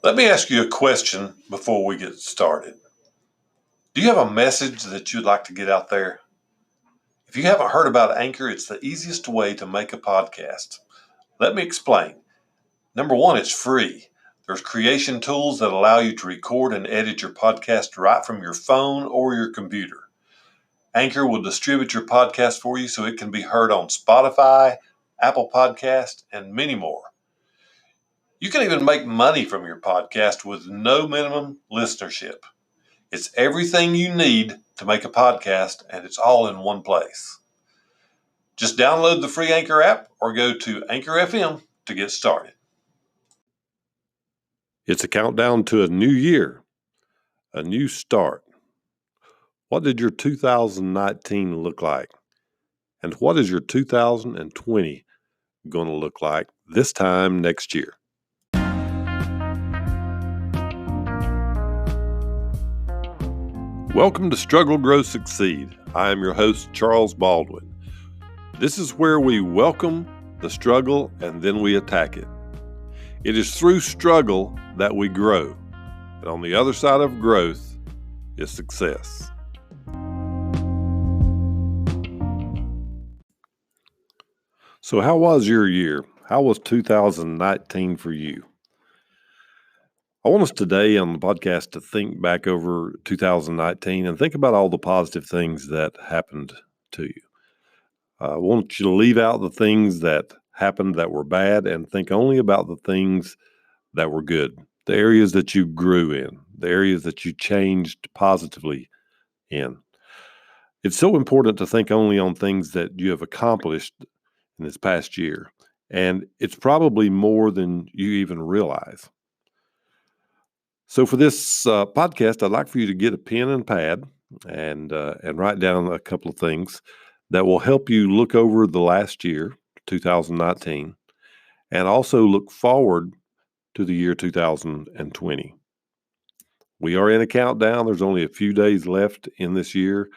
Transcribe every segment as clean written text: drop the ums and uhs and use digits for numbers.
Let me ask you a question before we get started. Do you have a message that you'd like to get out there? If you haven't heard about Anchor, it's the easiest way to make a podcast. Let me explain. Number one, it's free. There's creation tools that allow you to record and edit your podcast right from your phone or your computer. Anchor will distribute your podcast for you so it can be heard on Spotify, Apple Podcast, and many more. You can even make money from your podcast with no minimum listenership. It's everything you need to make a podcast, and it's all in one place. Just download the free Anchor app or go to Anchor FM to get started. It's a countdown to a new year, a new start. What did your 2019 look like? And what is your 2020 going to look like this time next year? Welcome to Struggle, Grow, Succeed. I am your host, Charles Baldwin. This is where we welcome the struggle and then we attack it. It is through struggle that we grow. And on the other side of growth is success. So how was your year? How was 2019 for you? I want us today on the podcast to think back over 2019 and think about all the positive things that happened to you. I want you to leave out the things that happened that were bad and think only about the things that were good, the areas that you grew in, the areas that you changed positively in. It's so important to think only on things that you have accomplished in this past year, and it's probably more than you even realize. So for this podcast, I'd like for you to get a pen and pad and write down a couple of things that will help you look over the last year, 2019, and also look forward to the year 2020. We are in a countdown. There's only a few days left in this year,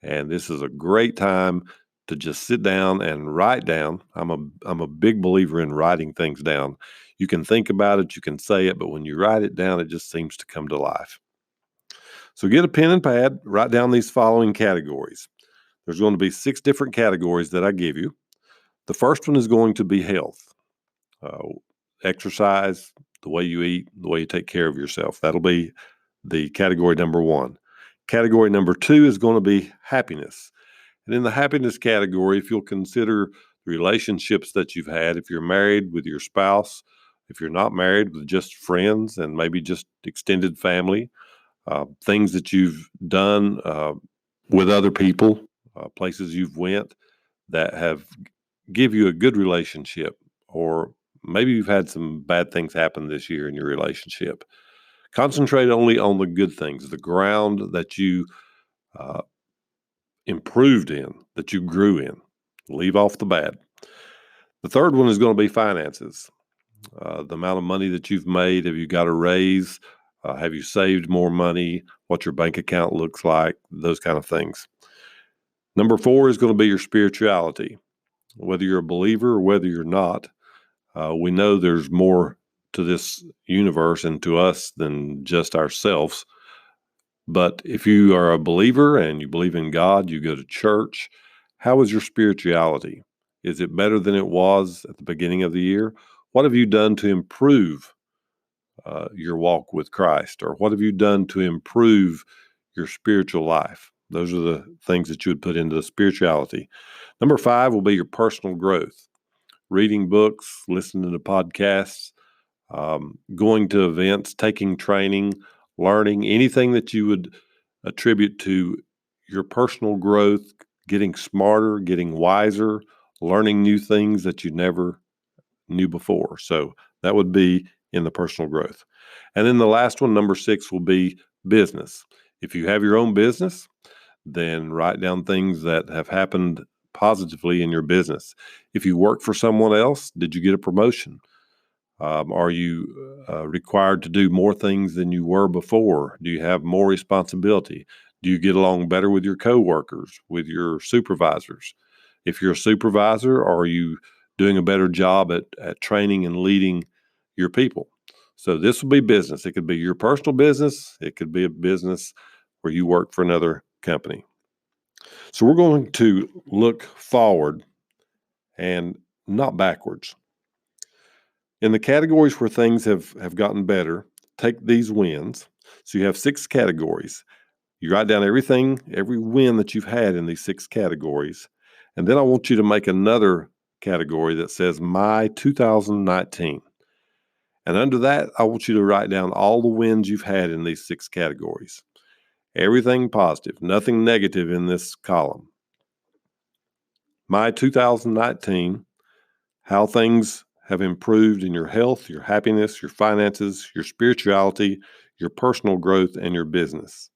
and this is a great time to just sit down and write down. I'm a big believer in writing things down. You can think about it, you can say it, but when you write it down, it just seems to come to life. So get a pen and pad, write down these following categories. There's going to be 6 different categories that I give you. The first one is going to be health, exercise, the way you eat, the way you take care of yourself. That'll be the category number 1. Category number 2 is going to be happiness. And in the happiness category, if you'll consider the relationships that you've had, if you're married with your spouse, if you're not married with just friends and maybe just extended family, things that you've done with other people, places you've went that have give you a good relationship, or maybe you've had some bad things happen this year in your relationship. Concentrate only on the good things, the ground that you improved in, that you grew in. Leave off the bad. The third one is going to be finances. The amount of money that you've made. Have you got a raise? Have you saved more money? What your bank account looks like? Those kind of things. Number 4 is going to be your spirituality. Whether you're a believer or whether you're not, we know there's more to this universe and to us than just ourselves. But if you are a believer and you believe in God, you go to church, how is your spirituality? Is it better than it was at the beginning of the year? What have you done to improve your walk with Christ? Or what have you done to improve your spiritual life? Those are the things that you would put into the spirituality. Number 5 will be your personal growth. Reading books, listening to podcasts, going to events, taking training, learning, anything that you would attribute to your personal growth, getting smarter, getting wiser, learning new things that you never knew before. So that would be in the personal growth. And then the last one, number 6, will be business. If you have your own business, then write down things that have happened positively in your business. If you work for someone else, did you get a promotion? Are you required to do more things than you were before? Do you have more responsibility? Do you get along better with your coworkers, with your supervisors? If you're a supervisor, are you doing a better job at training and leading your people? So this will be business. It could be your personal business. It could be a business where you work for another company. So we're going to look forward and not backwards. In the categories where things have gotten better, take these wins. So you have 6 categories. You write down every win that you've had in these 6 categories. And then I want you to make another category that says My 2019. And under that, I want you to write down all the wins you've had in these 6 categories. Everything positive, nothing negative in this column. My 2019, how things have improved in your health, your happiness, your finances, your spirituality, your personal growth, and your business.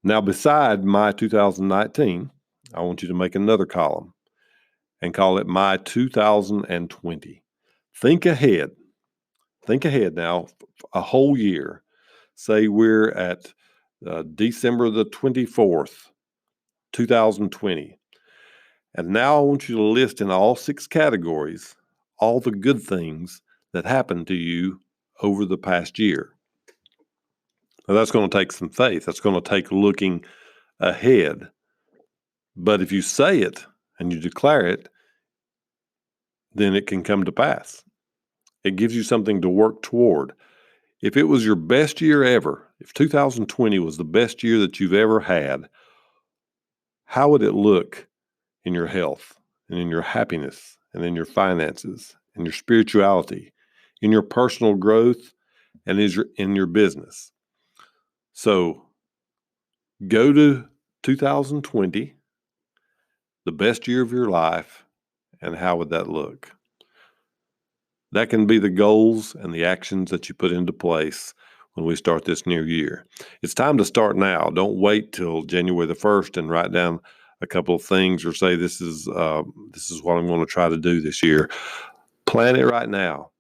Now, beside My 2019, I want you to make another column and call it My 2020. Think ahead. Think ahead now, a whole year. Say we're at December the 24th, 2020. And now I want you to list in all 6 categories all the good things that happened to you over the past year. Now, that's going to take some faith. That's going to take looking ahead. But if you say it and you declare it, then it can come to pass. It gives you something to work toward. If it was your best year ever, if 2020 was the best year that you've ever had, how would it look in your health and in your happiness and in your finances and your spirituality, in your personal growth and in your business? So go to 2020, the best year of your life, and how would that look? That can be the goals and the actions that you put into place when we start this new year. It's time to start now. Don't wait till January the 1st and write down a couple of things or say, this is what I'm going to try to do this year. Plan it right now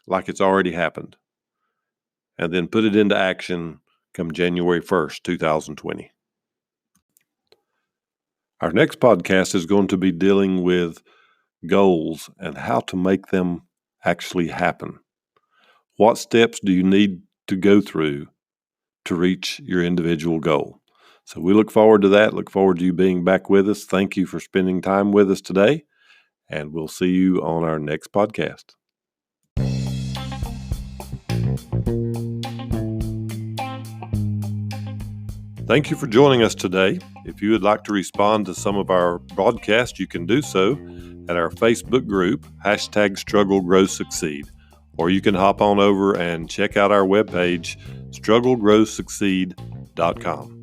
like it's already happened, and then put it into action come January 1st, 2020. Our next podcast is going to be dealing with goals and how to make them actually happen. What steps do you need to go through to reach your individual goal? So we look forward to that. Look forward to you being back with us. Thank you for spending time with us today, and we'll see you on our next podcast. Thank you for joining us today. If you would like to respond to some of our broadcasts, you can do so at our Facebook group, #StruggleGrowSucceed. Or you can hop on over and check out our webpage, StruggleGrowSucceed.com.